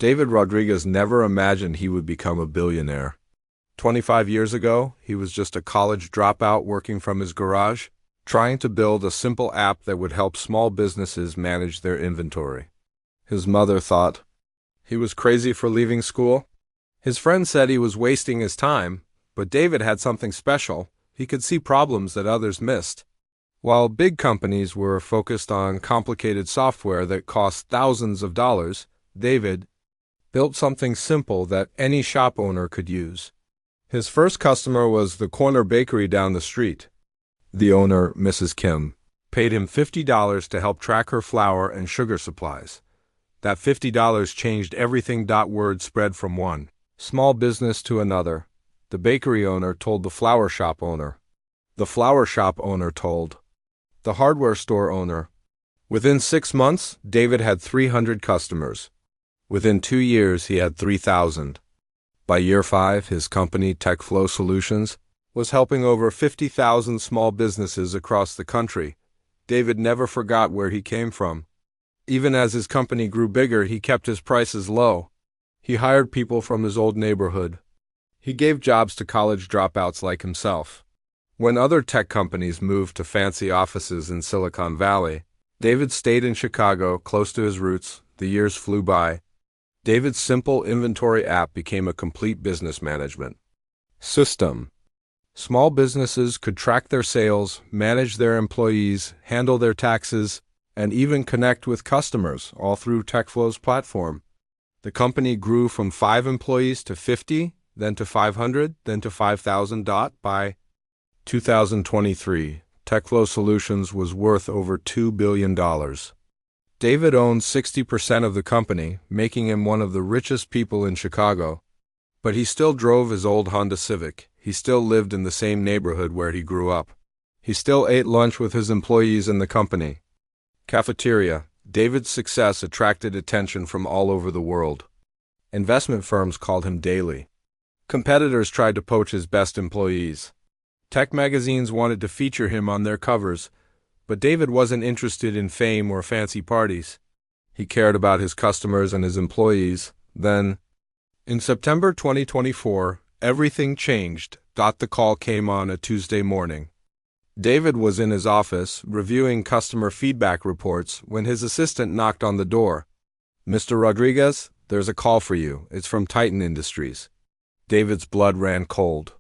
David Rodriguez never imagined he would become a billionaire. 25 years ago, he was just a college dropout working from his garage, trying to build a simple app that would help small businesses manage their inventory. His mother thought he was crazy for leaving school. His friends said he was wasting his time, but David had something special. He could see problems that others missed. While big companies were focused on complicated software that cost thousands of dollars, David built something simple that any shop owner could use. His first customer was the corner bakery down the street. The owner, Mrs. Kim, paid him $50 to help track her flour and sugar supplies. That $50 changed everything. Word spread from one small business to another. The bakery owner told the flour shop owner. The flour shop owner told the hardware store owner. Within 6 months, David had 300 customers. Within 2 years, he had 3,000. By year 5, his company, TechFlow Solutions, was helping over 50,000 small businesses across the country. David never forgot where he came from. Even as his company grew bigger, he kept his prices low. He hired people from his old neighborhood. He gave jobs to college dropouts like himself. When other tech companies moved to fancy offices in Silicon Valley, David stayed in Chicago, close to his roots. The years flew by. David's simple inventory app became a complete business management system. Small businesses could track their sales, manage their employees, handle their taxes, and even connect with customers, all through TechFlow's platform. The company grew from 5 employees to 50, then to 500, then to 5,000. By 2023, TechFlow Solutions was worth over $2 billion. David owned 60% of the company, making him one of the richest people in Chicago. But he still drove his old Honda Civic. He still lived in the same neighborhood where he grew up. He still ate lunch with his employees in the company cafeteria. David's success attracted attention from all over the world. Investment firms called him daily. Competitors tried to poach his best employees. Tech magazines wanted to feature him on their covers, but David wasn't interested in fame or fancy parties. He cared about his customers and his employees. Then, in September 2024, everything changed. The call came on a Tuesday morning. David was in his office, reviewing customer feedback reports, when his assistant knocked on the door. "Mr. Rodriguez, there's a call for you. It's from Titan Industries." David's blood ran cold.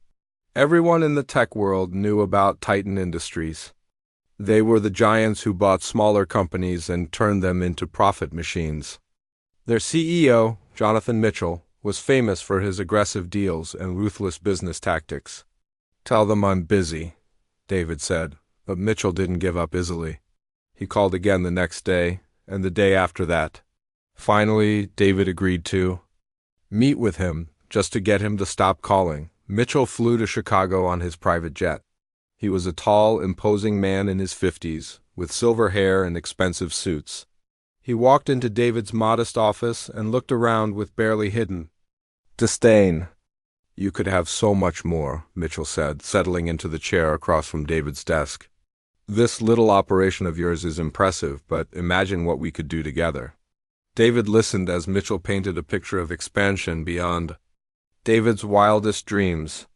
Everyone in the tech world knew about Titan Industries. They were the giants who bought smaller companies and turned them into profit machines. Their CEO, Jonathan Mitchell, was famous for his aggressive deals and ruthless business tactics. "Tell them I'm busy," David said, but Mitchell didn't give up easily. He called again the next day, and the day after that. Finally, David agreed to meet with him, just to get him to stop calling. Mitchell flew to Chicago on his private jet. He was a tall, imposing man in his 50s, with silver hair and expensive suits. He walked into David's modest office and looked around with barely hidden disdain. "You could have so much more," Mitchell said, settling into the chair across from David's desk. "This little operation of yours is impressive, but imagine what we could do together." David listened as Mitchell painted a picture of expansion beyond David's wildest dreams.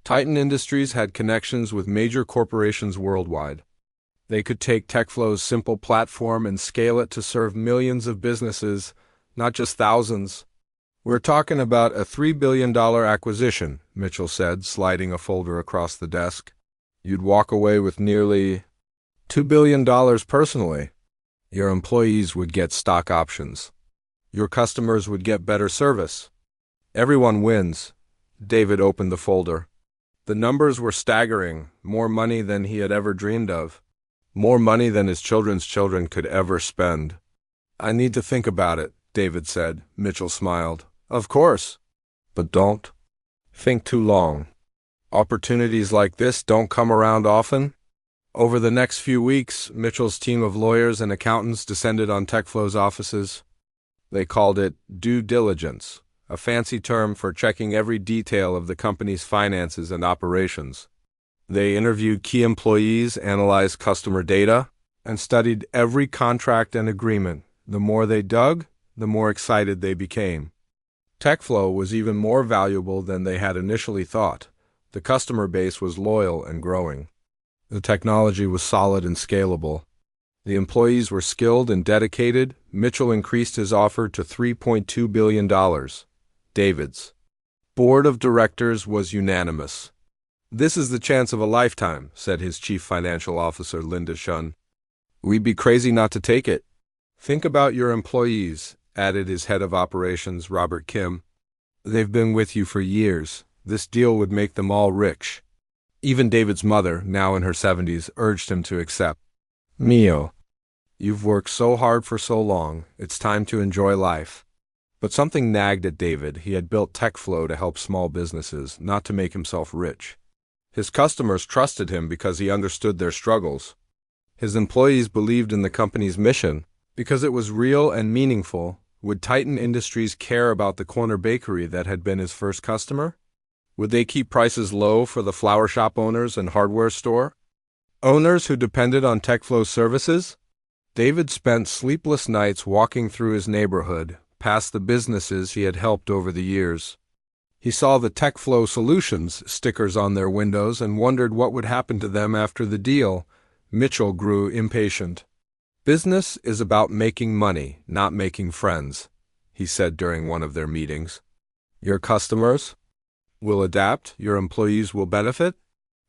Titan Industries had connections with major corporations worldwide. They could take TechFlow's simple platform and scale it to serve millions of businesses, not just thousands. "We're talking about a $3 billion acquisition," Mitchell said, sliding a folder across the desk. "You'd walk away with nearly $2 billion personally. Your employees would get stock options. Your customers would get better service. Everyone wins." David opened the folder. The numbers were staggering, more money than he had ever dreamed of. More money than his children's children could ever spend. "I need to think about it," David said. Mitchell smiled. "Of course. But don't think too long. Opportunities like this don't come around often." Over the next few weeks, Mitchell's team of lawyers and accountants descended on TechFlow's offices. They called it due diligence, a fancy term for checking every detail of the company's finances and operations. They interviewed key employees, analyzed customer data, and studied every contract and agreement. The more they dug, the more excited they became. TechFlow was even more valuable than they had initially thought. The customer base was loyal and growing. The technology was solid and scalable. The employees were skilled and dedicated. Mitchell increased his offer to $3.2 billion. David's board of directors was unanimous. "This is the chance of a lifetime," said his chief financial officer, Linda Shun. "We'd be crazy not to take it." "Think about your employees," added his head of operations, Robert Kim. "They've been with you for years. This deal would make them all rich." Even David's mother, now in her 70s, urged him to accept. "Mio, you've worked so hard for so long. It's time to enjoy life." But something nagged at David. He had built TechFlow to help small businesses, not to make himself rich. His customers trusted him because he understood their struggles. His employees believed in the company's mission because it was real and meaningful. Would Titan Industries care about the corner bakery that had been his first customer? Would they keep prices low for the flower shop owners and hardware store owners who depended on TechFlow's services? David spent sleepless nights walking through his neighborhood, past the businesses he had helped over the years. He saw the TechFlow Solutions stickers on their windows and wondered what would happen to them after the deal. Mitchell grew impatient. "Business is about making money, not making friends," he said during one of their meetings. "Your customers will adapt, your employees will benefit,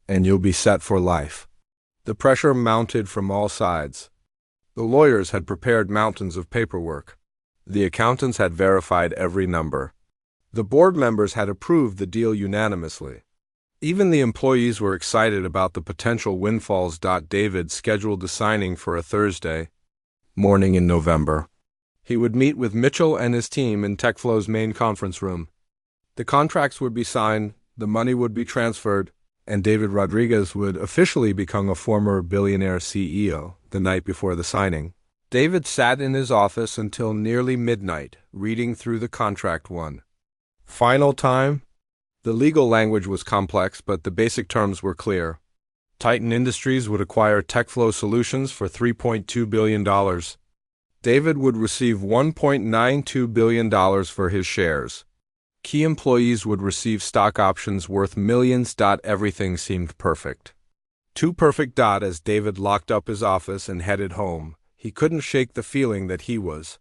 and you'll be set for life." The pressure mounted from all sides. The lawyers had prepared mountains of paperwork. The accountants had verified every number. The board members had approved the deal unanimously. Even the employees were excited about the potential windfalls. David scheduled the signing for a Thursday morning in November. He would meet with Mitchell and his team in TechFlow's main conference room. The contracts would be signed, the money would be transferred, and David Rodriguez would officially become a former billionaire CEO the night before the signing. David sat in his office until nearly midnight, reading through the contract one final time. The legal language was complex, but the basic terms were clear. Titan Industries would acquire TechFlow Solutions for $3.2 billion. David would receive $1.92 billion for his shares. Key employees would receive stock options worth millions. Everything seemed perfect. Too perfect. As David locked up his office and headed home, he couldn't shake the feeling that he was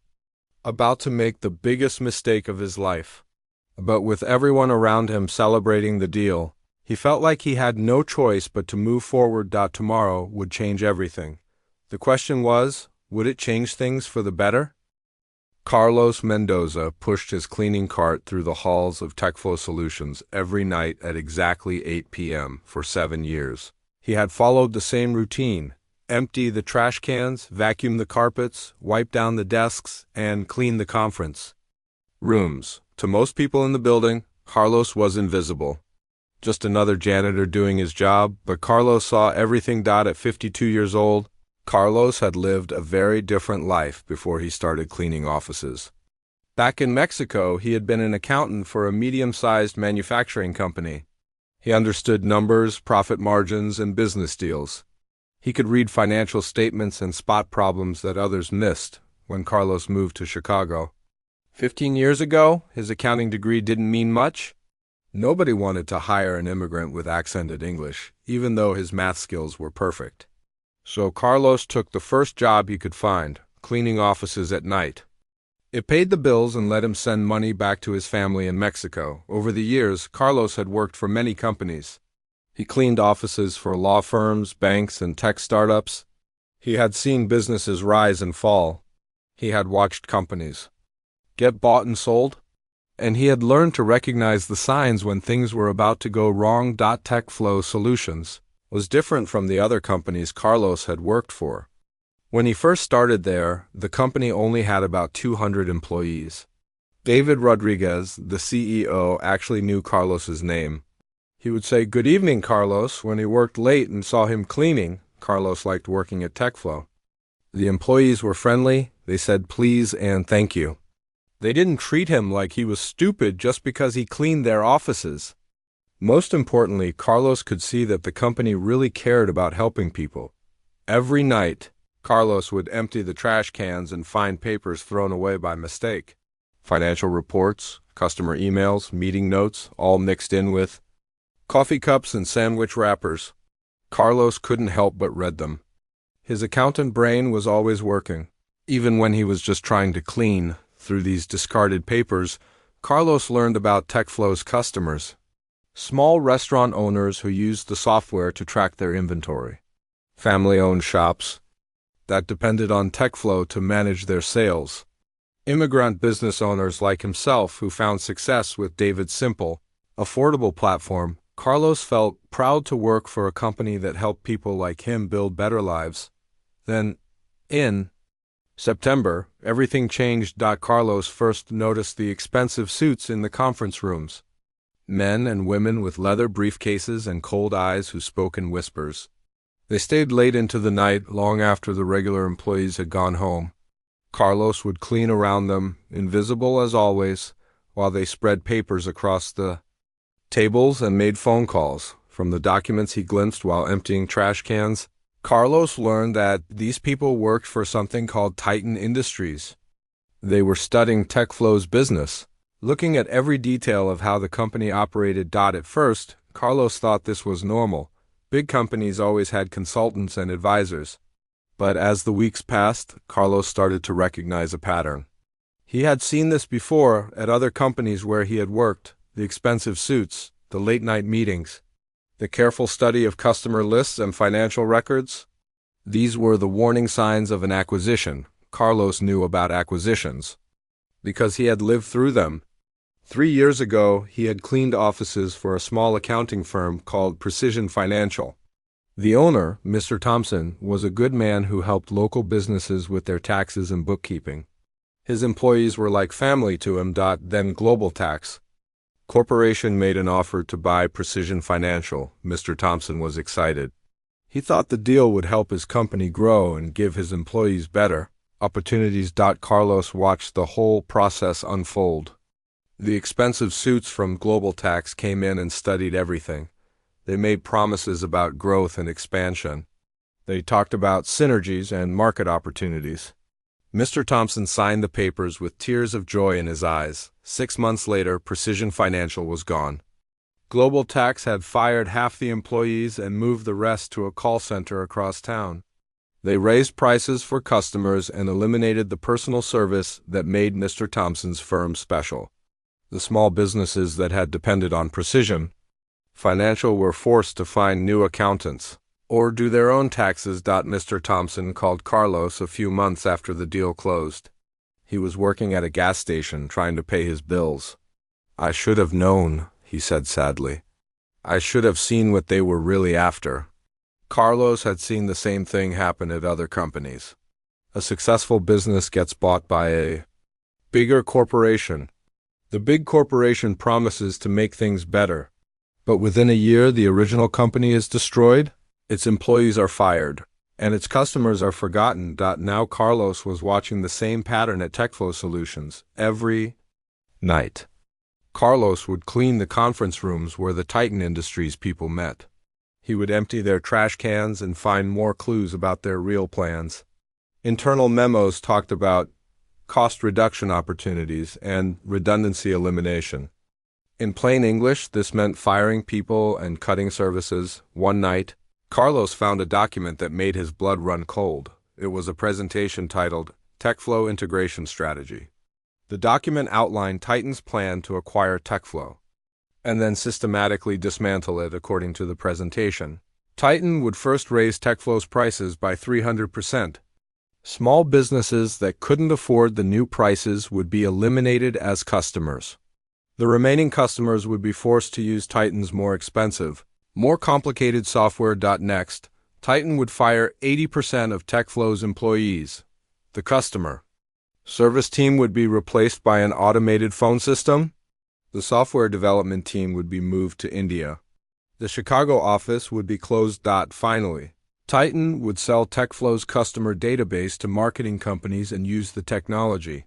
about to make the biggest mistake of his life. But with everyone around him celebrating the deal, he felt like he had no choice but to move forward. Tomorrow would change everything. The question was, would it change things for the better? Carlos Mendoza pushed his cleaning cart through the halls of TechFlow Solutions every night at exactly 8 p.m. for 7 years. He had followed the same routine: empty the trash cans, vacuum the carpets, wipe down the desks, and clean the conference rooms. To most people in the building, Carlos was invisible. Just another janitor doing his job, but Carlos saw everything. At 52 years old, Carlos had lived a very different life before he started cleaning offices. Back in Mexico, he had been an accountant for a medium-sized manufacturing company. He understood numbers, profit margins, and business deals. He could read financial statements and spot problems that others missed. When Carlos moved to Chicago 15 years ago, his accounting degree didn't mean much. Nobody wanted to hire an immigrant with accented English, even though his math skills were perfect. So Carlos took the first job he could find, cleaning offices at night. It paid the bills and let him send money back to his family in Mexico. Over the years, Carlos had worked for many companies. He cleaned offices for law firms, banks, and tech startups. He had seen businesses rise and fall. He had watched companies get bought and sold. And he had learned to recognize the signs when things were about to go wrong. TechFlow Solutions was different from the other companies Carlos had worked for. When he first started there, the company only had about 200 employees. David Rodriguez, the CEO, actually knew Carlos's name. He would say, "Good evening, Carlos," when he worked late and saw him cleaning. Carlos liked working at TechFlow. The employees were friendly. They said please and thank you. They didn't treat him like he was stupid just because he cleaned their offices. Most importantly, Carlos could see that the company really cared about helping people. Every night, Carlos would empty the trash cans and find papers thrown away by mistake. Financial reports, customer emails, meeting notes, all mixed in with coffee cups and sandwich wrappers. Carlos couldn't help but read them. His accountant brain was always working. Even when he was just trying to clean through these discarded papers, Carlos learned about TechFlow's customers. Small restaurant owners who used the software to track their inventory. Family-owned shops that depended on TechFlow to manage their sales. Immigrant business owners like himself who found success with David's simple, affordable platform. Carlos felt proud to work for a company that helped people like him build better lives. Then, in September, everything changed. Carlos first noticed the expensive suits in the conference rooms. Men and women with leather briefcases and cold eyes who spoke in whispers. They stayed late into the night, long after the regular employees had gone home. Carlos would clean around them, invisible as always, while they spread papers across the tables and made phone calls. From the documents he glimpsed while emptying trash cans, Carlos learned that these people worked for something called Titan Industries. They were studying TechFlow's business, looking at every detail of how the company operated. At first, Carlos thought this was normal. Big companies always had consultants and advisors. But as the weeks passed, Carlos started to recognize a pattern. He had seen this before at other companies where he had worked: the expensive suits, the late-night meetings, the careful study of customer lists and financial records. These were the warning signs of an acquisition. Carlos knew about acquisitions because he had lived through them. 3 years ago, he had cleaned offices for a small accounting firm called Precision Financial. The owner, Mr. Thompson, was a good man who helped local businesses with their taxes and bookkeeping. His employees were like family to him. Then Global Tax Corporation made an offer to buy Precision Financial. Mr. Thompson was excited. He thought the deal would help his company grow and give his employees better opportunities. Carlos watched the whole process unfold. The expensive suits from Global Tax came in and studied everything. They made promises about growth and expansion. They talked about synergies and market opportunities. Mr. Thompson signed the papers with tears of joy in his eyes. 6 months later, Precision Financial was gone. Global Tax had fired half the employees and moved the rest to a call center across town. They raised prices for customers and eliminated the personal service that made Mr. Thompson's firm special. The small businesses that had depended on Precision Financial were forced to find new accountants or do their own taxes. Mr. Thompson called Carlos a few months after the deal closed. He was working at a gas station trying to pay his bills. "I should have known," he said sadly. "I should have seen what they were really after." Carlos had seen the same thing happen at other companies. A successful business gets bought by a bigger corporation. The big corporation promises to make things better, but within a year the original company is destroyed, its employees are fired, and its customers are forgotten. Now Carlos was watching the same pattern at TechFlow Solutions. Every night, Carlos would clean the conference rooms where the Titan Industries people met. He would empty their trash cans and find more clues about their real plans. Internal memos talked about cost reduction opportunities and redundancy elimination. In plain English, this meant firing people and cutting services. One night, Carlos found a document that made his blood run cold. It was a presentation titled TechFlow Integration Strategy. The document outlined Titan's plan to acquire TechFlow and then systematically dismantle it according to the presentation. Titan would first raise TechFlow's prices by 300%. Small businesses that couldn't afford the new prices would be eliminated as customers. The remaining customers would be forced to use Titan's more expensive, more complicated software. Next, Titan would fire 80% of TechFlow's employees. The customer service team would be replaced by an automated phone system. The software development team would be moved to India. The Chicago office would be closed. Finally, Titan would sell TechFlow's customer database to marketing companies and use the technology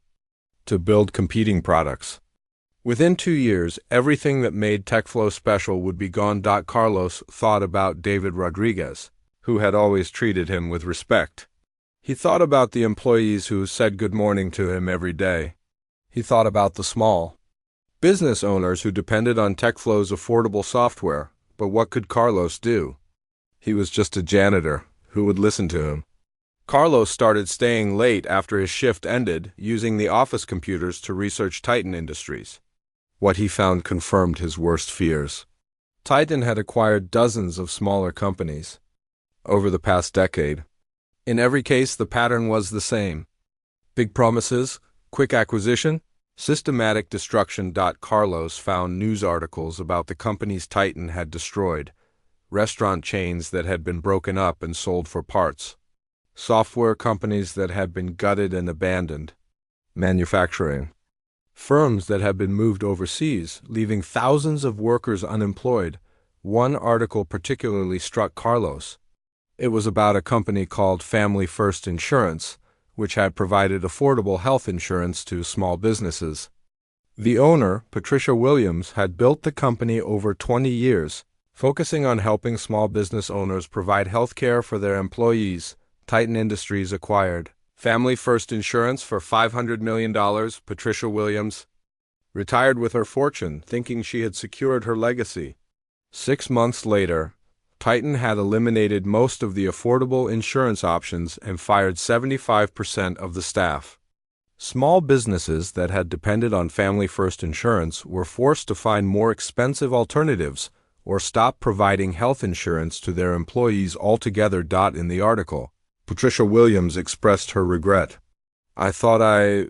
to build competing products. Within 2 years, everything that made TechFlow special would be gone. Carlos thought about David Rodriguez, who had always treated him with respect. He thought about the employees who said good morning to him every day. He thought about the small business owners who depended on TechFlow's affordable software. But what could Carlos do? He was just a janitor. Who would listen to him? Carlos started staying late after his shift ended, using the office computers to research Titan Industries. What he found confirmed his worst fears. Titan had acquired dozens of smaller companies over the past decade. In every case, the pattern was the same. Big promises, quick acquisition, systematic destruction. Carlos found news articles about the companies Titan had destroyed, restaurant chains that had been broken up and sold for parts, software companies that had been gutted and abandoned, manufacturing firms that had been moved overseas, leaving thousands of workers unemployed. One article particularly struck Carlos. It was about a company called Family First Insurance, which had provided affordable health insurance to small businesses. The owner, Patricia Williams, had built the company over 20 years, focusing on helping small business owners provide health care for their employees. Titan Industries acquired Family First Insurance for $500 million. Patricia Williams retired with her fortune, thinking she had secured her legacy. 6 months later, Titan had eliminated most of the affordable insurance options and fired 75% of the staff. Small businesses that had depended on Family First Insurance were forced to find more expensive alternatives or stop providing health insurance to their employees altogether. In the article, Patricia Williams expressed her regret. "I thought I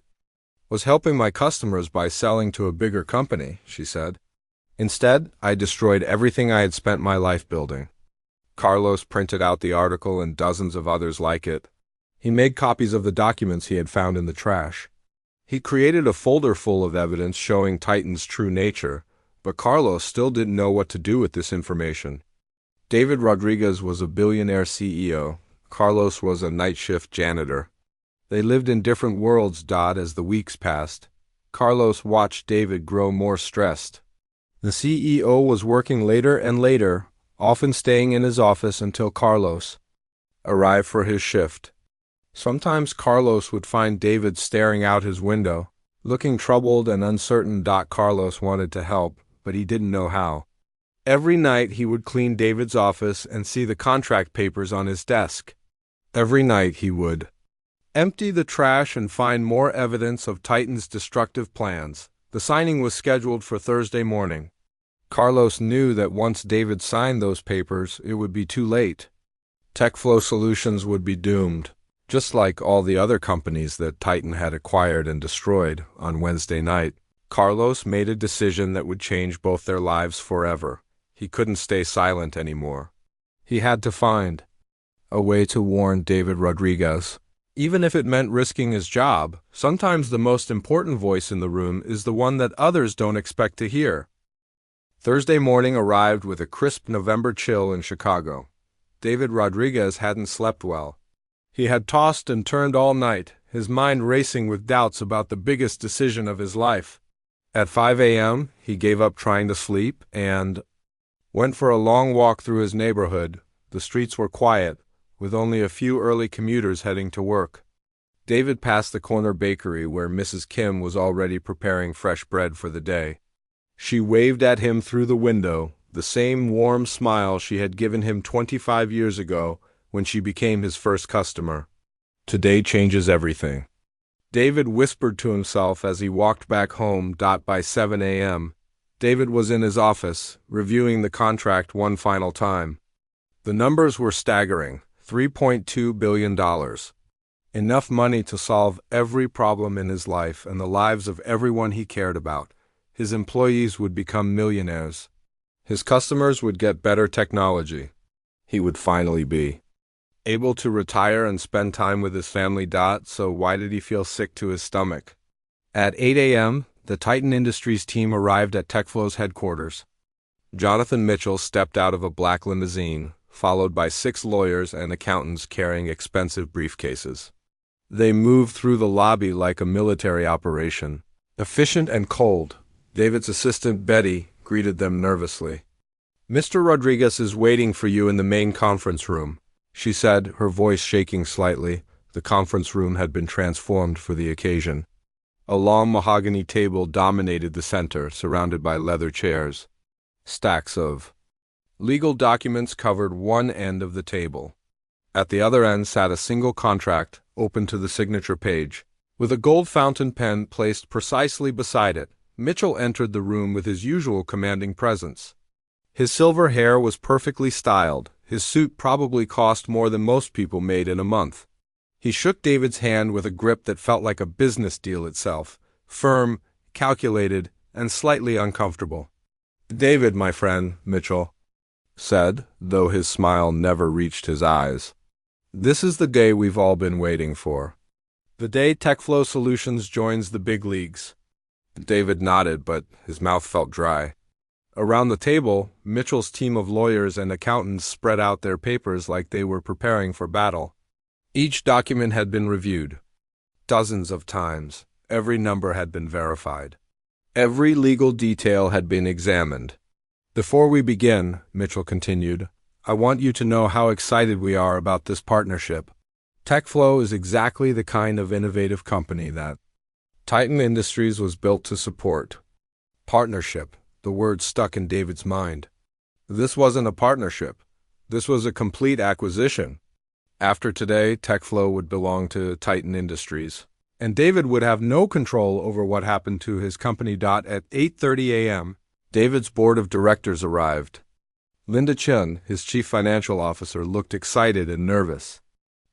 was helping my customers by selling to a bigger company," she said. "Instead, I destroyed everything I had spent my life building." Carlos printed out the article and dozens of others like it. He made copies of the documents he had found in the trash. He created a folder full of evidence showing Titan's true nature, but Carlos still didn't know what to do with this information. David Rodriguez was a billionaire CEO. Carlos was a night shift janitor. They lived in different worlds. As the weeks passed, Carlos watched David grow more stressed. The CEO was working later and later, often staying in his office until Carlos arrived for his shift. Sometimes Carlos would find David staring out his window, looking troubled and uncertain. Carlos wanted to help, but he didn't know how. Every night he would clean David's office and see the contract papers on his desk. Every night he would empty the trash and find more evidence of Titan's destructive plans. The signing was scheduled for Thursday morning. Carlos knew that once David signed those papers, it would be too late. TechFlow Solutions would be doomed, just like all the other companies that Titan had acquired and destroyed. On Wednesday night, Carlos made a decision that would change both their lives forever. He couldn't stay silent anymore. He had to find a way to warn David Rodriguez. Even if it meant risking his job, sometimes the most important voice in the room is the one that others don't expect to hear. Thursday morning arrived with a crisp November chill in Chicago. David Rodriguez hadn't slept well. He had tossed and turned all night, his mind racing with doubts about the biggest decision of his life. At 5 a.m., he gave up trying to sleep and went for a long walk through his neighborhood. The streets were quiet, with only a few early commuters heading to work. David passed the corner bakery where Mrs. Kim was already preparing fresh bread for the day. She waved at him through the window, the same warm smile she had given him 25 years ago when she became his first customer. Today changes everything. David whispered to himself as he walked back home. By 7 a.m., David was in his office, reviewing the contract one final time. The numbers were staggering. $3.2 billion. Enough money to solve every problem in his life and the lives of everyone he cared about. His employees would become millionaires. His customers would get better technology. He would finally be able to retire and spend time with his family. So why did he feel sick to his stomach? At 8 a.m., the Titan Industries team arrived at TechFlow's headquarters. Jonathan Mitchell stepped out of a black limousine, followed by 6 lawyers and accountants carrying expensive briefcases. They moved through the lobby like a military operation. Efficient and cold, David's assistant Betty greeted them nervously. "Mr. Rodriguez is waiting for you in the main conference room," she said, her voice shaking slightly. The conference room had been transformed for the occasion. A long mahogany table dominated the center, surrounded by leather chairs. Stacks of legal documents covered one end of the table. At the other end sat a single contract, open to the signature page. With a gold fountain pen placed precisely beside it, Mitchell entered the room with his usual commanding presence. His silver hair was perfectly styled. His suit probably cost more than most people made in a month. He shook David's hand with a grip that felt like a business deal itself, firm, calculated, and slightly uncomfortable. "David, my friend," Mitchell said, though his smile never reached his eyes. "This is the day we've all been waiting for. The day TechFlow Solutions joins the big leagues." David nodded, but his mouth felt dry. Around the table, Mitchell's team of lawyers and accountants spread out their papers like they were preparing for battle. Each document had been reviewed dozens of times. Every number had been verified. Every legal detail had been examined. "Before we begin," Mitchell continued, "I want you to know how excited we are about this partnership. TechFlow is exactly the kind of innovative company that Titan Industries was built to support." Partnership. The word stuck in David's mind. This wasn't a partnership. This was a complete acquisition. After today, TechFlow would belong to Titan Industries, and David would have no control over what happened to his company. At 8:30 a.m., David's board of directors arrived. Linda Chen, his chief financial officer, looked excited and nervous.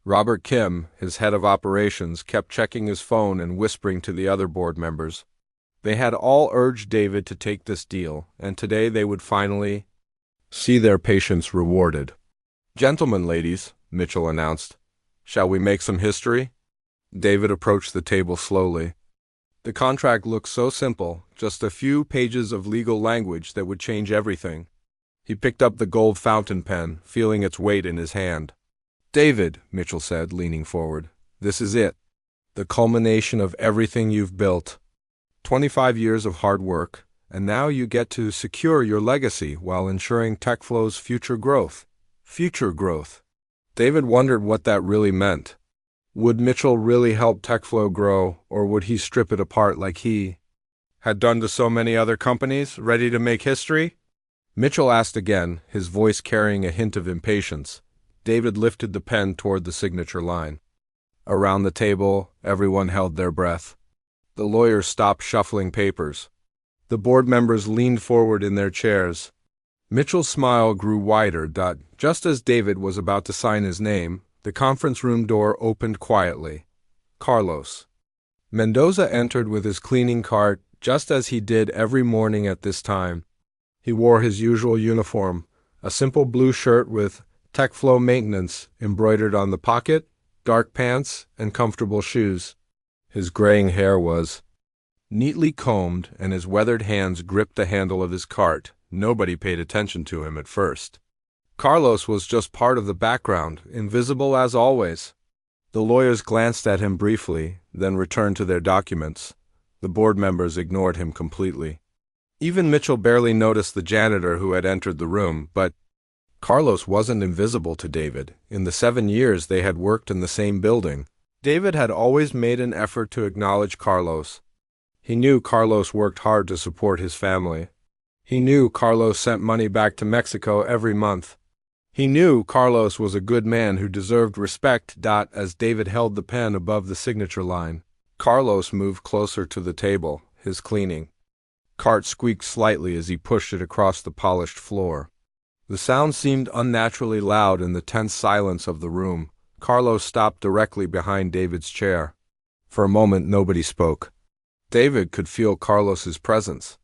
Robert Kim, his head of operations, kept checking his phone and whispering to the other board members. They had all urged David to take this deal, and today they would finally see their patience rewarded. "Gentlemen, ladies," Mitchell announced, "shall we make some history?" David approached the table slowly. The contract looked so simple, just a few pages of legal language that would change everything. He picked up the gold fountain pen, feeling its weight in his hand. "David," Mitchell said, leaning forward, "this is it. The culmination of everything you've built. 25 years of hard work, and now you get to secure your legacy while ensuring TechFlow's future growth." Future growth. David wondered what that really meant. Would Mitchell really help TechFlow grow, or would he strip it apart like he had done to so many other companies, ready to make history? Mitchell asked again, his voice carrying a hint of impatience. David lifted the pen toward the signature line. Around the table, everyone held their breath. The lawyers stopped shuffling papers. The board members leaned forward in their chairs. Mitchell's smile grew wider. Just as David was about to sign his name, the conference room door opened quietly. Carlos Mendoza entered with his cleaning cart, just as he did every morning at this time. He wore his usual uniform, a simple blue shirt with TechFlow Maintenance embroidered on the pocket, dark pants, and comfortable shoes. His graying hair was neatly combed, and his weathered hands gripped the handle of his cart. Nobody paid attention to him at first. Carlos was just part of the background, invisible as always. The lawyers glanced at him briefly, then returned to their documents. The board members ignored him completely. Even Mitchell barely noticed the janitor who had entered the room, but Carlos wasn't invisible to David. In the 7 years they had worked in the same building, David had always made an effort to acknowledge Carlos. He knew Carlos worked hard to support his family. He knew Carlos sent money back to Mexico every month. He knew Carlos was a good man who deserved respect. As David held the pen above the signature line, Carlos moved closer to the table, his cleaning cart squeaked slightly as he pushed it across the polished floor. The sound seemed unnaturally loud in the tense silence of the room. Carlos stopped directly behind David's chair. For a moment, nobody spoke. David could feel Carlos's presence,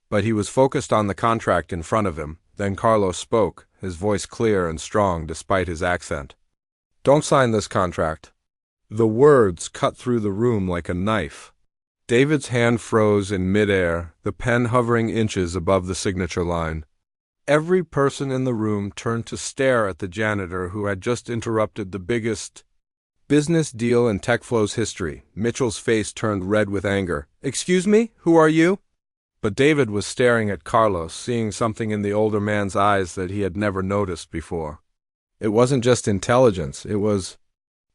but he was focused on the contract in front of him. Then Carlos spoke, his voice clear and strong despite his accent. "Don't sign this contract." The words cut through the room like a knife. David's hand froze in midair, the pen hovering inches above the signature line. Every person in the room turned to stare at the janitor who had just interrupted the biggest business deal in TechFlow's history. Mitchell's face turned red with anger. "Excuse me, who are you?" But David was staring at Carlos, seeing something in the older man's eyes that he had never noticed before. It wasn't just intelligence, it was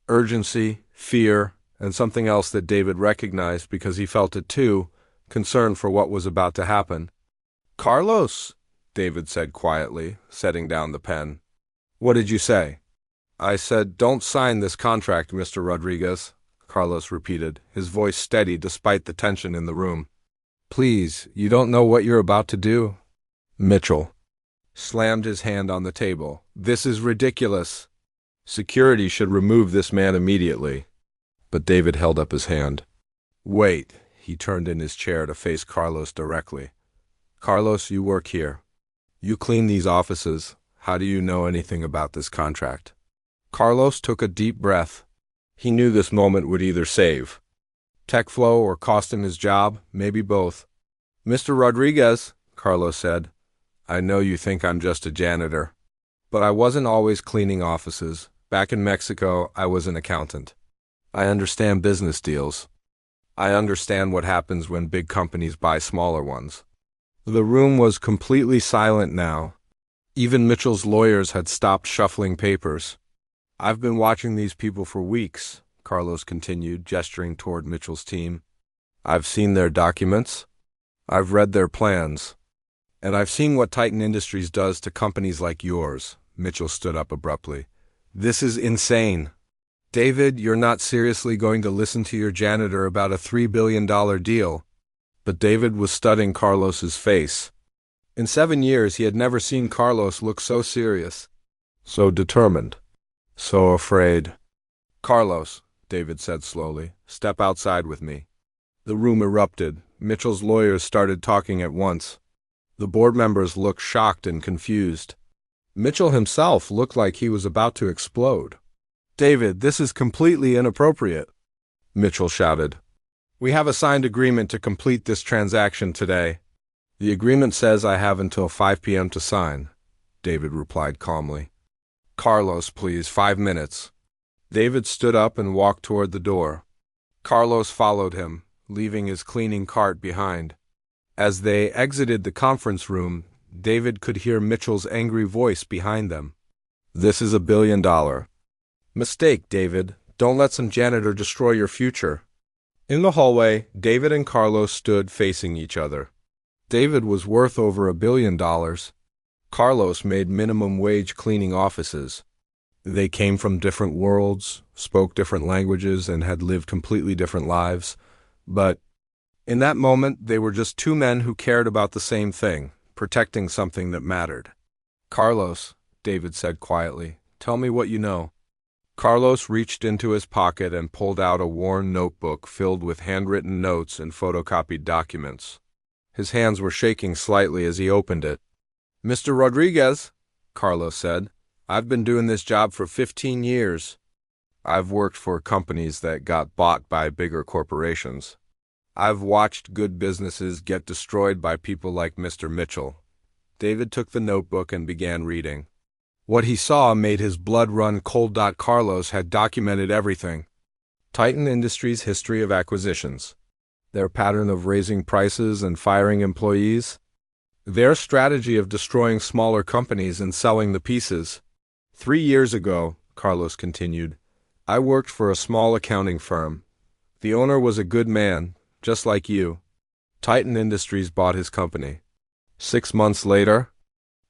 Urgency, fear, and something else that David recognized because he felt it too, concern for what was about to happen. "Carlos," David said quietly, setting down the pen. "What did you say?" "I said, don't sign this contract, Mr. Rodriguez," Carlos repeated, his voice steady despite the tension in the room. "Please, you don't know what you're about to do?" Mitchell slammed his hand on the table. "This is ridiculous. Security should remove this man immediately." But David held up his hand. "Wait." He turned in his chair to face Carlos directly. "Carlos, you work here. You clean these offices. How do you know anything about this contract?" Carlos took a deep breath. He knew this moment would either save TechFlow or cost him his job, maybe both. "Mr. Rodriguez," Carlos said, "I know you think I'm just a janitor, but I wasn't always cleaning offices. Back in Mexico, I was an accountant. I understand business deals. I understand what happens when big companies buy smaller ones." The room was completely silent now. Even Mitchell's lawyers had stopped shuffling papers. "I've been watching these people for weeks," Carlos continued, gesturing toward Mitchell's team. "I've seen their documents. I've read their plans. And I've seen what Titan Industries does to companies like yours." Mitchell stood up abruptly. "This is insane. David, you're not seriously going to listen to your janitor about a $3 billion deal." But David was studying Carlos's face. In 7 years, he had never seen Carlos look so serious, so determined, so afraid. "Carlos," David said slowly, "step outside with me." The room erupted. Mitchell's lawyers started talking at once. The board members looked shocked and confused. Mitchell himself looked like he was about to explode. "David, this is completely inappropriate," Mitchell shouted. "We have a signed agreement to complete this transaction today." "The agreement says I have until 5 p.m. to sign," David replied calmly. "Carlos, please, 5 minutes." David stood up and walked toward the door. Carlos followed him, leaving his cleaning cart behind. As they exited the conference room, David could hear Mitchell's angry voice behind them. "This is $1 billion mistake, David. Don't let some janitor destroy your future." In the hallway, David and Carlos stood facing each other. David was worth over $1 billion. Carlos made minimum wage cleaning offices. They came from different worlds, spoke different languages, and had lived completely different lives. But in that moment, they were just two men who cared about the same thing, protecting something that mattered. "Carlos," David said quietly, "tell me what you know." Carlos reached into his pocket and pulled out a worn notebook filled with handwritten notes and photocopied documents. His hands were shaking slightly as he opened it. "Mr. Rodriguez," Carlos said, "I've been doing this job for 15 years. I've worked for companies that got bought by bigger corporations. I've watched good businesses get destroyed by people like Mr. Mitchell." David took the notebook and began reading. What he saw made his blood run cold. Carlos had documented everything. Titan Industries' history of acquisitions, their pattern of raising prices and firing employees, their strategy of destroying smaller companies and selling the pieces. 3 years ago," Carlos continued, "I worked for a small accounting firm. The owner was a good man, just like you. Titan Industries bought his company. 6 months later,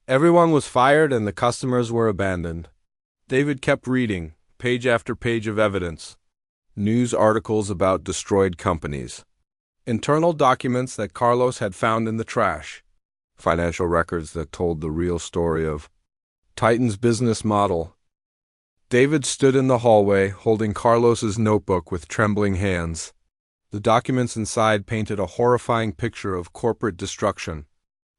everyone was fired and the customers were abandoned." David kept reading, page after page of evidence. News articles about destroyed companies. Internal documents that Carlos had found in the trash. Financial records that told the real story of Titan's business model. David stood in the hallway, holding Carlos's notebook with trembling hands. The documents inside painted a horrifying picture of corporate destruction.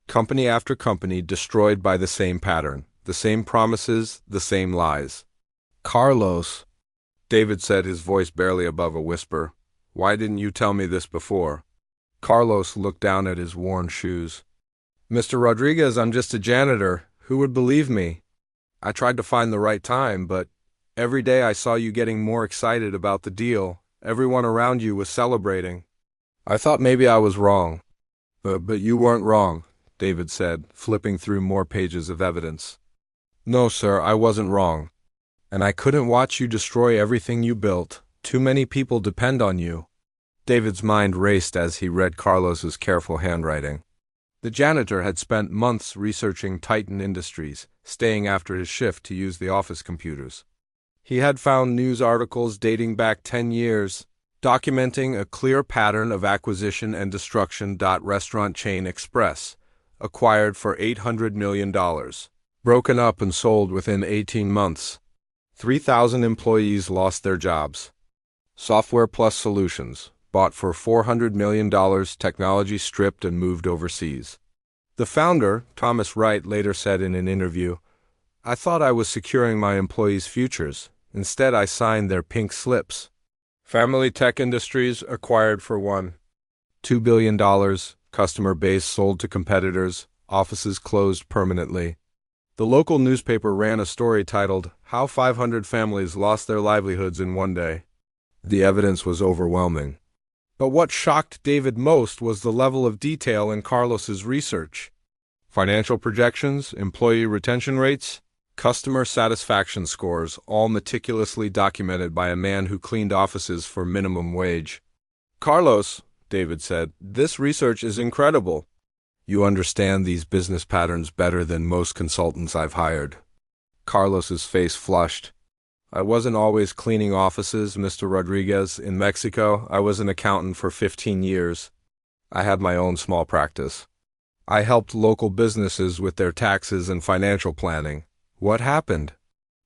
Company after company destroyed by the same pattern, the same promises, the same lies. "Carlos," David said, his voice barely above a whisper, "why didn't you tell me this before?" Carlos looked down at his worn shoes. "Mr. Rodriguez, I'm just a janitor. Who would believe me? I tried to find the right time, but every day I saw you getting more excited about the deal. Everyone around you was celebrating. I thought maybe I was wrong." But you weren't wrong," David said, flipping through more pages of evidence. "No, sir, I wasn't wrong. And I couldn't watch you destroy everything you built. Too many people depend on you. David's mind raced as he read Carlos's careful handwriting. The janitor had spent months researching Titan Industries, staying after his shift to use the office computers. He had found news articles dating back 10 years, documenting a clear pattern of acquisition and destruction. Restaurant chain Express, acquired for $800 million, broken up and sold within 18 months. 3,000 employees lost their jobs. Software Plus Solutions, bought for $400 million, technology stripped and moved overseas. The founder, Thomas Wright, later said in an interview, "I thought I was securing my employees' futures. Instead, I signed their pink slips." Family Tech Industries, acquired for $2 billion, customer base sold to competitors, offices closed permanently. The local newspaper ran a story titled, "How 500 Families Lost Their Livelihoods in One Day." The evidence was overwhelming. But what shocked David most was the level of detail in Carlos's research. Financial projections, employee retention rates, customer satisfaction scores, all meticulously documented by a man who cleaned offices for minimum wage. "Carlos," David said, "this research is incredible. You understand these business patterns better than most consultants I've hired." Carlos's face flushed. "I wasn't always cleaning offices, Mr. Rodriguez. In Mexico, I was an accountant for 15 years. I had my own small practice. I helped local businesses with their taxes and financial planning. What happened?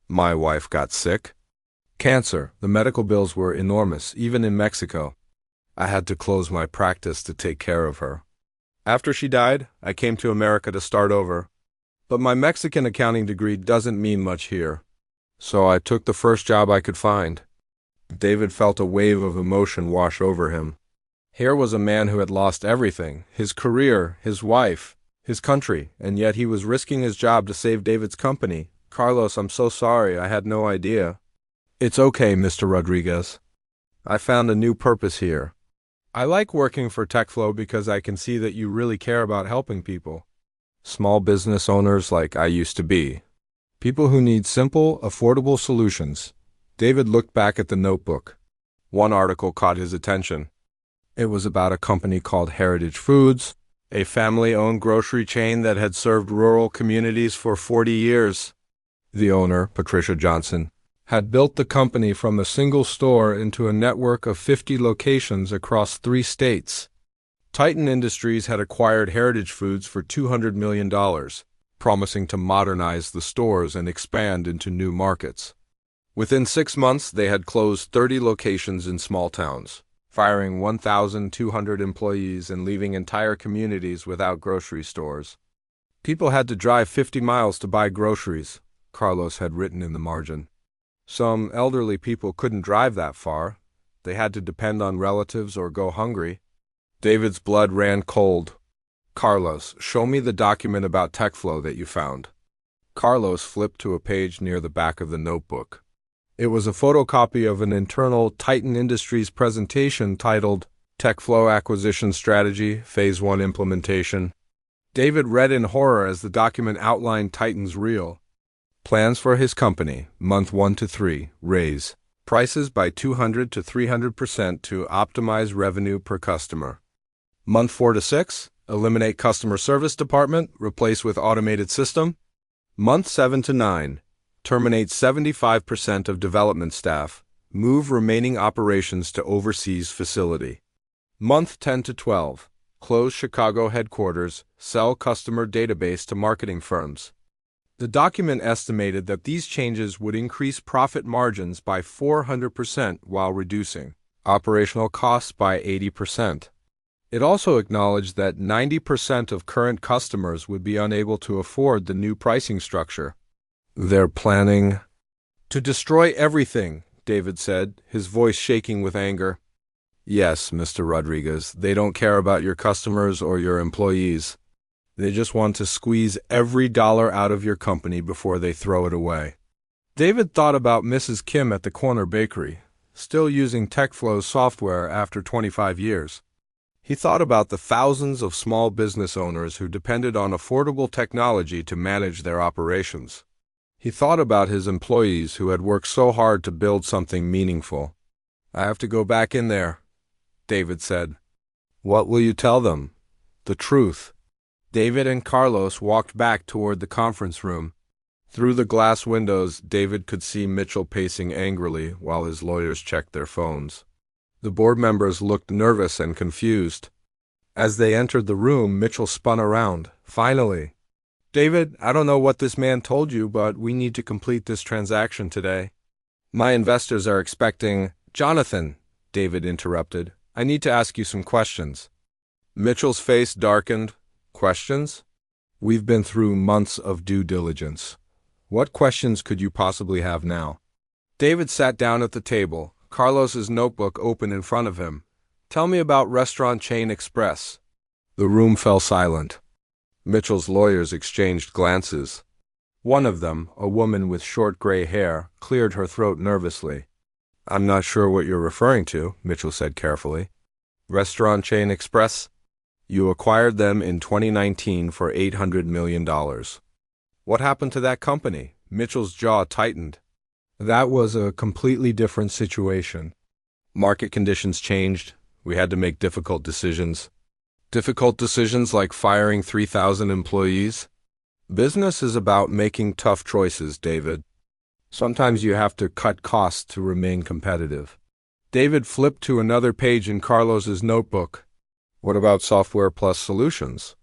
My wife got sick. Cancer. The medical bills were enormous, even in Mexico. I had to close my practice to take care of her. After she died, I came to America to start over. But my Mexican accounting degree doesn't mean much here. So I took the first job I could find." David felt a wave of emotion wash over him. Here was a man who had lost everything, his career, his wife, his country, and yet he was risking his job to save David's company. "Carlos, I'm so sorry. I had no idea." "It's okay, Mr. Rodriguez. I found a new purpose here. I like working for TechFlow because I can see that you really care about helping people. Small business owners like I used to be. People who need simple, affordable solutions." David looked back at the notebook. One article caught his attention. It was about a company called Heritage Foods, a family-owned grocery chain that had served rural communities for 40 years. The owner, Patricia Johnson, had built the company from a single store into a network of 50 locations across 3 states. Titan Industries had acquired Heritage Foods for $200 million, promising to modernize the stores and expand into new markets. Within 6 months, they had closed 30 locations in small towns, firing 1,200 employees and leaving entire communities without grocery stores. People had to drive 50 miles to buy groceries, Carlos had written in the margin. Some elderly people couldn't drive that far. They had to depend on relatives or go hungry. David's blood ran cold. "Carlos, show me the document about TechFlow that you found." Carlos flipped to a page near the back of the notebook. It was a photocopy of an internal Titan Industries presentation titled TechFlow Acquisition Strategy, Phase 1 Implementation. David read in horror as the document outlined Titan's real plans for his company, month 1 to 3, raise prices by 200 to 300% to optimize revenue per customer. Month 4 to 6, eliminate customer service department, replace with automated system. Month 7 to 9, terminate 75% of development staff, move remaining operations to overseas facility. Month 10 to 12, close Chicago headquarters, sell customer database to marketing firms. The document estimated that these changes would increase profit margins by 400% while reducing operational costs by 80%. It also acknowledged that 90% of current customers would be unable to afford the new pricing structure. "They're planning to destroy everything," David said, his voice shaking with anger. "Yes, Mr. Rodriguez, they don't care about your customers or your employees. They just want to squeeze every dollar out of your company before they throw it away." David thought about Mrs. Kim at the corner bakery, still using TechFlow software after 25 years. He thought about the thousands of small business owners who depended on affordable technology to manage their operations. He thought about his employees who had worked so hard to build something meaningful. "I have to go back in there," David said. "What will you tell them?" "The truth." David and Carlos walked back toward the conference room. Through the glass windows, David could see Mitchell pacing angrily while his lawyers checked their phones. The board members looked nervous and confused. As they entered the room, Mitchell spun around. "Finally. David, I don't know what this man told you, but we need to complete this transaction today. My investors are expecting—" "Jonathan," David interrupted, "I need to ask you some questions." Mitchell's face darkened. "Questions? We've been through months of due diligence. What questions could you possibly have now?" David sat down at the table, Carlos's notebook open in front of him. "Tell me about restaurant chain Express." The room fell silent. Mitchell's lawyers exchanged glances. One of them, a woman with short gray hair, cleared her throat nervously. "I'm not sure what you're referring to," Mitchell said carefully. "Restaurant chain Express? You acquired them in 2019 for $800 million. What happened to that company?" Mitchell's jaw tightened. "That was a completely different situation. Market conditions changed. We had to make difficult decisions. Difficult decisions like firing 3,000 employees? Business is about making tough choices, David. Sometimes you have to cut costs to remain competitive." David flipped to another page in Carlos's notebook. "What about Software Plus Solutions?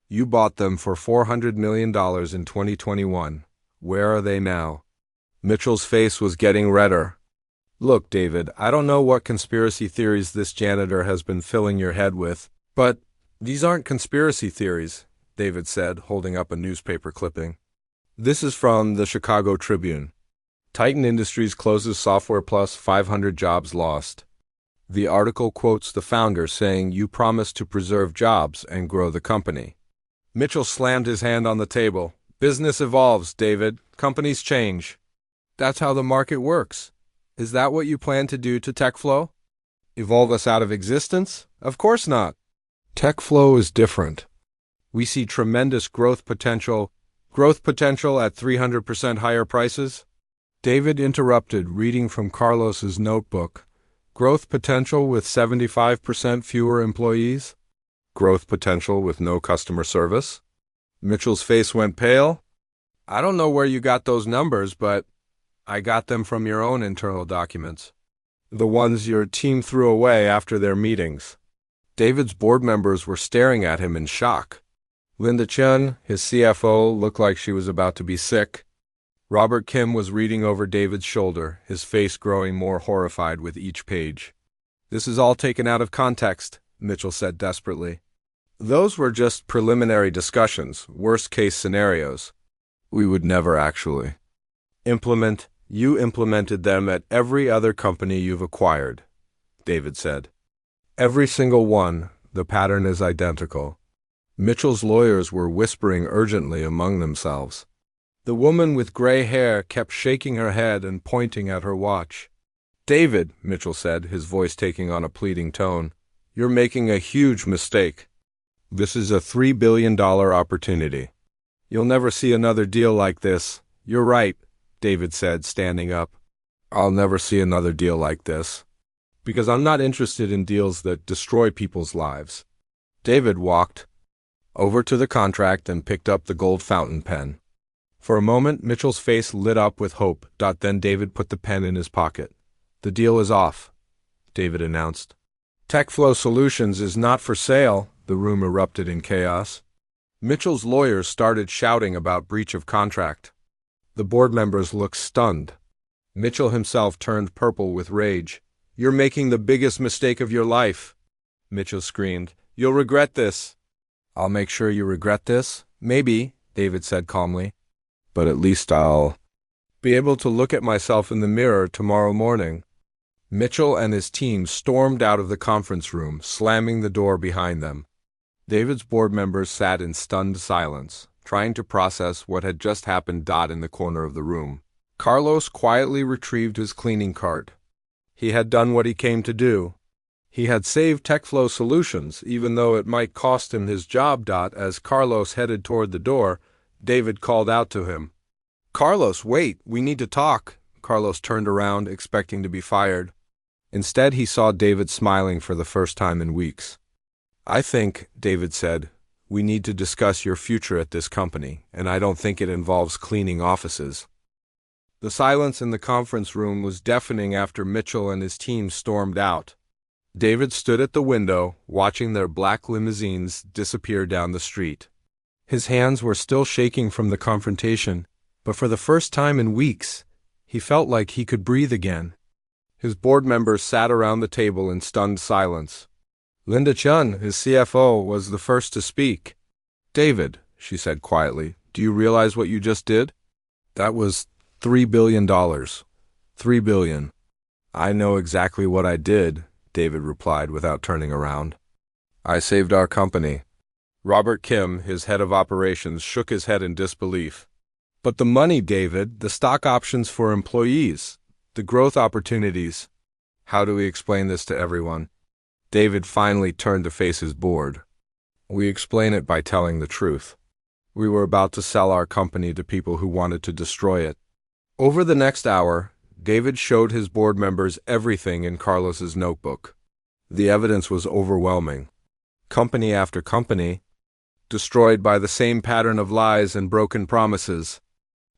You bought them for $400 million in 2021. Where are they now?" Mitchell's face was getting redder. "Look, David, I don't know what conspiracy theories this janitor has been filling your head with, but these aren't conspiracy theories," David said, holding up a newspaper clipping. "This is from the Chicago Tribune. Titan Industries closes Software Plus, 500 jobs lost. The article quotes the founder saying you promised to preserve jobs and grow the company." Mitchell slammed his hand on the table. "Business evolves, David. Companies change. That's how the market works. Is that what you plan to do to TechFlow? Evolve us out of existence? Of course not. TechFlow is different. We see tremendous growth potential at 300% higher prices." David interrupted, reading from Carlos's notebook. "Growth potential with 75% fewer employees? Growth potential with no customer service?" Mitchell's face went pale. "I don't know where you got those numbers, but I got them from your own internal documents. The ones your team threw away after their meetings." David's board members were staring at him in shock. Linda Chen, his CFO, looked like she was about to be sick. Robert Kim was reading over David's shoulder, his face growing more horrified with each page. "This is all taken out of context," Mitchell said desperately. "Those were just preliminary discussions, worst-case scenarios. We would never actually implement. You implemented them at every other company you've acquired," David said. "Every single one. The pattern is identical." Mitchell's lawyers were whispering urgently among themselves. The woman with gray hair kept shaking her head and pointing at her watch. "David," Mitchell said, his voice taking on a pleading tone, "you're making a huge mistake. This is a $3 billion opportunity. You'll never see another deal like this." "You're right," David said, standing up. "I'll never see another deal like this, because I'm not interested in deals that destroy people's lives." David walked over to the contract and picked up the gold fountain pen. For a moment, Mitchell's face lit up with hope. Then David put the pen in his pocket. "The deal is off," David announced. "TechFlow Solutions is not for sale," the room erupted in chaos. Mitchell's lawyers started shouting about breach of contract. The board members looked stunned. Mitchell himself turned purple with rage. "You're making the biggest mistake of your life," Mitchell screamed. "You'll regret this." "I'll make sure you regret this. Maybe," David said calmly. "But at least I'll be able to look at myself in the mirror tomorrow morning." Mitchell and his team stormed out of the conference room, slamming the door behind them. David's board members sat in stunned silence, trying to process what had just happened. In the corner of the room, Carlos quietly retrieved his cleaning cart. He had done what he came to do. He had saved TechFlow Solutions, even though it might cost him his job. As Carlos headed toward the door, David called out to him. Carlos, wait, we need to talk. Carlos turned around, expecting to be fired. Instead, he saw David smiling for the first time in weeks. I think, David said, we need to discuss your future at this company, and I don't think it involves cleaning offices. The silence in the conference room was deafening after Mitchell and his team stormed out. David stood at the window, watching their black limousines disappear down the street. His hands were still shaking from the confrontation, but for the first time in weeks, he felt like he could breathe again. His board members sat around the table in stunned silence. Linda Chun, his CFO, was the first to speak. David, she said quietly, do you realize what you just did? That was $3 billion. $3 billion. I know exactly what I did, David replied without turning around. I saved our company. Robert Kim, his head of operations, shook his head in disbelief. But the money, David, the stock options for employees, the growth opportunities. How do we explain this to everyone? David finally turned to face his board. We explain it by telling the truth. We were about to sell our company to people who wanted to destroy it. Over the next hour, David showed his board members everything in Carlos's notebook. The evidence was overwhelming. Company after company, destroyed by the same pattern of lies and broken promises.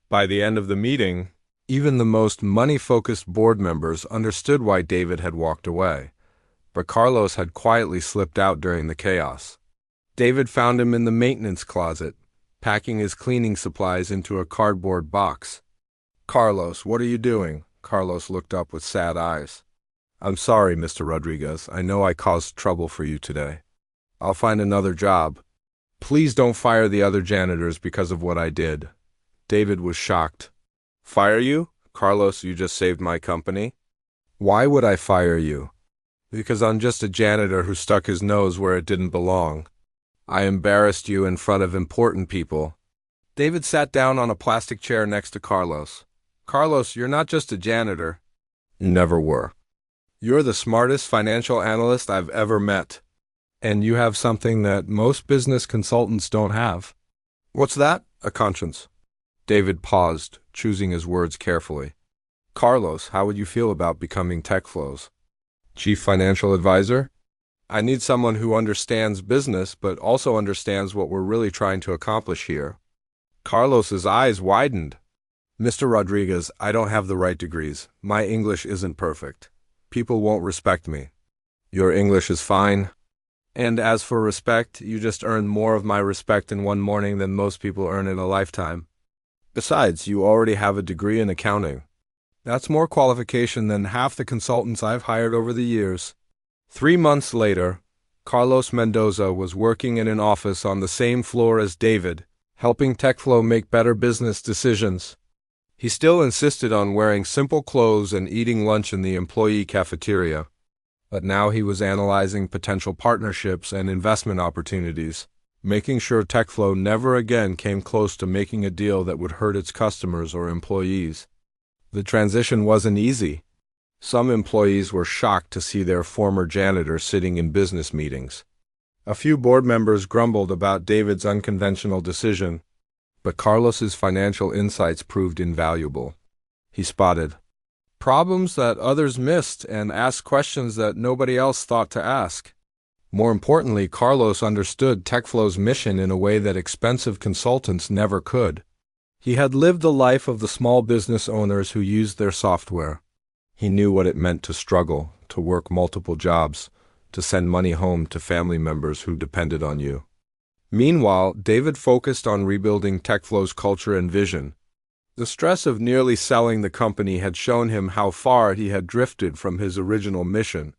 By the end of the meeting, even the most money-focused board members understood why David had walked away. But Carlos had quietly slipped out during the chaos. David found him in the maintenance closet, packing his cleaning supplies into a cardboard box. Carlos, what are you doing? Carlos looked up with sad eyes. I'm sorry, Mr. Rodriguez. I know I caused trouble for you today. I'll find another job. Please don't fire the other janitors because of what I did. David was shocked. Fire you? Carlos, you just saved my company. Why would I fire you? Because I'm just a janitor who stuck his nose where it didn't belong. I embarrassed you in front of important people. David sat down on a plastic chair next to Carlos. Carlos, you're not just a janitor. You never were. You're the smartest financial analyst I've ever met. And you have something that most business consultants don't have. What's that? A conscience. David paused, choosing his words carefully. Carlos, how would you feel about becoming TechFlow's Chief Financial Advisor? I need someone who understands business, but also understands what we're really trying to accomplish here. Carlos's eyes widened. Mr. Rodriguez, I don't have the right degrees. My English isn't perfect. People won't respect me. Your English is fine. And as for respect, you just earned more of my respect in one morning than most people earn in a lifetime. Besides, you already have a degree in accounting. That's more qualification than half the consultants I've hired over the years. 3 months later, Carlos Mendoza was working in an office on the same floor as David, helping TechFlow make better business decisions. He still insisted on wearing simple clothes and eating lunch in the employee cafeteria. But now he was analyzing potential partnerships and investment opportunities, making sure TechFlow never again came close to making a deal that would hurt its customers or employees. The transition wasn't easy. Some employees were shocked to see their former janitor sitting in business meetings. A few board members grumbled about David's unconventional decision, but Carlos's financial insights proved invaluable. He spotted problems that others missed and asked questions that nobody else thought to ask. More importantly, Carlos understood TechFlow's mission in a way that expensive consultants never could. He had lived the life of the small business owners who used their software. He knew what it meant to struggle, to work multiple jobs, to send money home to family members who depended on you. Meanwhile, David focused on rebuilding TechFlow's culture and vision. The stress of nearly selling the company had shown him how far he had drifted from his original mission.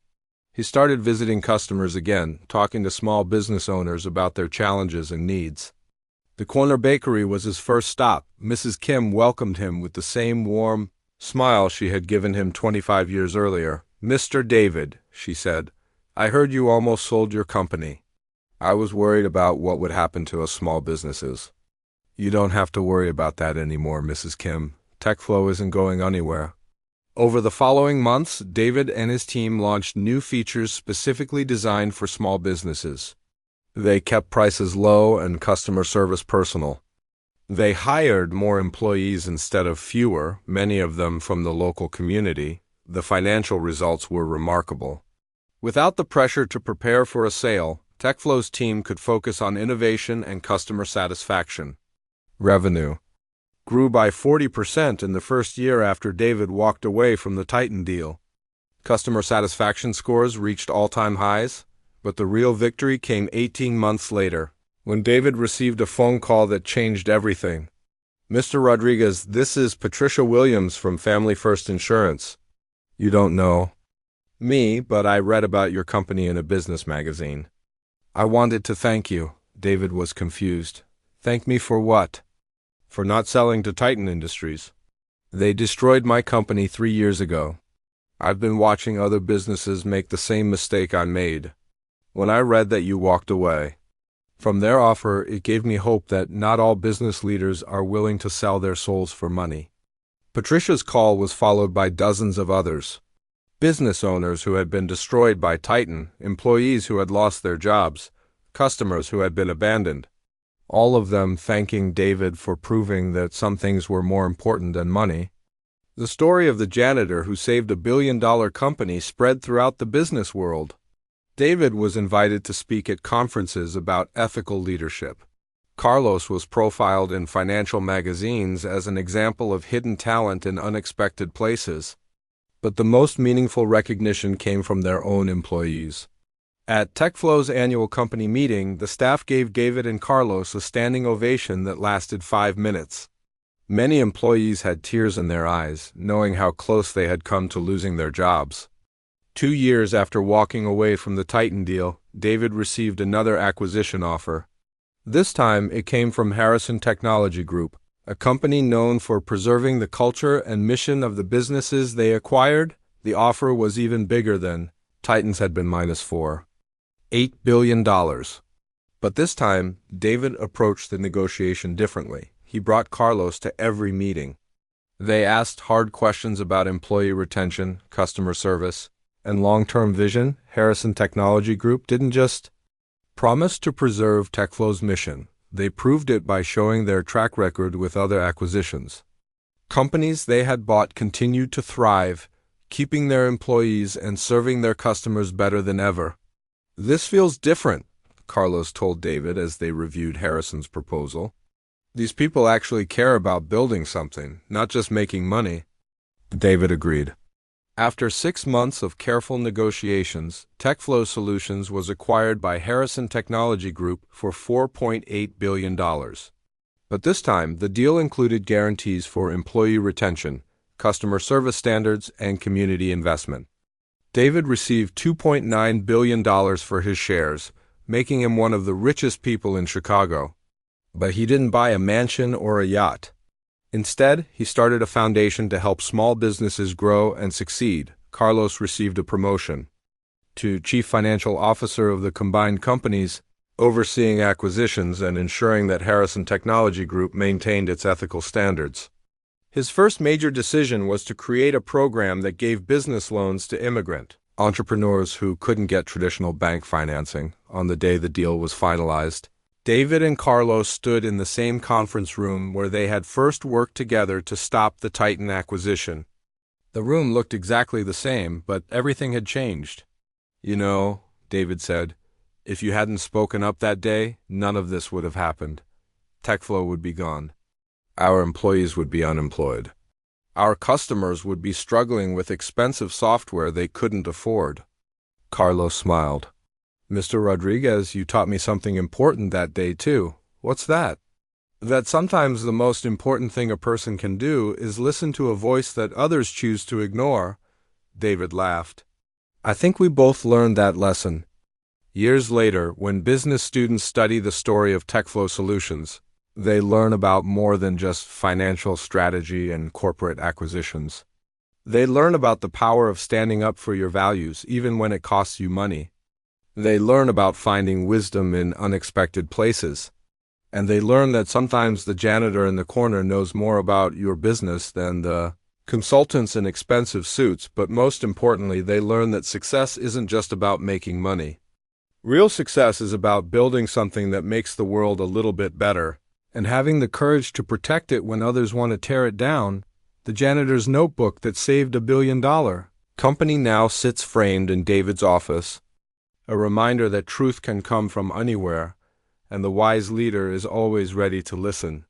He started visiting customers again, talking to small business owners about their challenges and needs. The corner bakery was his first stop. Mrs. Kim welcomed him with the same warm smile she had given him 25 years earlier. Mr. David, she said, I heard you almost sold your company. I was worried about what would happen to us small businesses. You don't have to worry about that anymore, Mrs. Kim. TechFlow isn't going anywhere. Over the following months, David and his team launched new features specifically designed for small businesses. They kept prices low and customer service personal. They hired more employees instead of fewer, many of them from the local community. The financial results were remarkable. Without the pressure to prepare for a sale, TechFlow's team could focus on innovation and customer satisfaction. Revenue grew by 40% in the first year after David walked away from the Titan deal. Customer satisfaction scores reached all-time highs, but the real victory came 18 months later, when David received a phone call that changed everything. "Mr. Rodriguez, this is Patricia Williams from Family First Insurance. You don't know me, but I read about your company in a business magazine. I wanted to thank you." David was confused. "Thank me for what?" "For not selling to Titan Industries. They destroyed my company 3 years ago. I've been watching other businesses make the same mistake I made. When I read that you walked away from their offer, it gave me hope that not all business leaders are willing to sell their souls for money." Patricia's call was followed by dozens of others. Business owners who had been destroyed by Titan, employees who had lost their jobs, customers who had been abandoned. All of them thanking David for proving that some things were more important than money. The story of the janitor who saved a billion-dollar company spread throughout the business world. David was invited to speak at conferences about ethical leadership. Carlos was profiled in financial magazines as an example of hidden talent in unexpected places. But the most meaningful recognition came from their own employees. At TechFlow's annual company meeting, the staff gave David and Carlos a standing ovation that lasted 5 minutes. Many employees had tears in their eyes, knowing how close they had come to losing their jobs. 2 years after walking away from the Titan deal, David received another acquisition offer. This time, it came from Harrison Technology Group, a company known for preserving the culture and mission of the businesses they acquired. The offer was even bigger than Titan's had been -4. $8 billion. But this time, David approached the negotiation differently. He brought Carlos to every meeting. They asked hard questions about employee retention, customer service, and long-term vision. Harrison Technology Group didn't just promise to preserve TechFlow's mission. They proved it by showing their track record with other acquisitions. Companies they had bought continued to thrive, keeping their employees and serving their customers better than ever. "This feels different," Carlos told David as they reviewed Harrison's proposal. "These people actually care about building something, not just making money." David agreed. After 6 months of careful negotiations, TechFlow Solutions was acquired by Harrison Technology Group for $4.8 billion. But this time, the deal included guarantees for employee retention, customer service standards, and community investment. David received $2.9 billion for his shares, making him one of the richest people in Chicago. But he didn't buy a mansion or a yacht. Instead, he started a foundation to help small businesses grow and succeed. Carlos received a promotion to Chief Financial Officer of the combined companies, overseeing acquisitions and ensuring that Harrison Technology Group maintained its ethical standards. His first major decision was to create a program that gave business loans to immigrant entrepreneurs who couldn't get traditional bank financing. On the day the deal was finalized, David and Carlos stood in the same conference room where they had first worked together to stop the Titan acquisition. The room looked exactly the same, but everything had changed. "You know," David said, "if you hadn't spoken up that day, none of this would have happened. TechFlow would be gone. Our employees would be unemployed. Our customers would be struggling with expensive software they couldn't afford." Carlos smiled. "Mr. Rodriguez, you taught me something important that day, too." "What's that?" "That sometimes the most important thing a person can do is listen to a voice that others choose to ignore." David laughed. "I think we both learned that lesson." Years later, when business students study the story of TechFlow Solutions, they learn about more than just financial strategy and corporate acquisitions. They learn about the power of standing up for your values, even when it costs you money. They learn about finding wisdom in unexpected places. And they learn that sometimes the janitor in the corner knows more about your business than the consultants in expensive suits. But most importantly, they learn that success isn't just about making money. Real success is about building something that makes the world a little bit better and having the courage to protect it when others want to tear it down, the janitor's notebook that saved $1 billion company now sits framed in David's office, a reminder that truth can come from anywhere, and the wise leader is always ready to listen.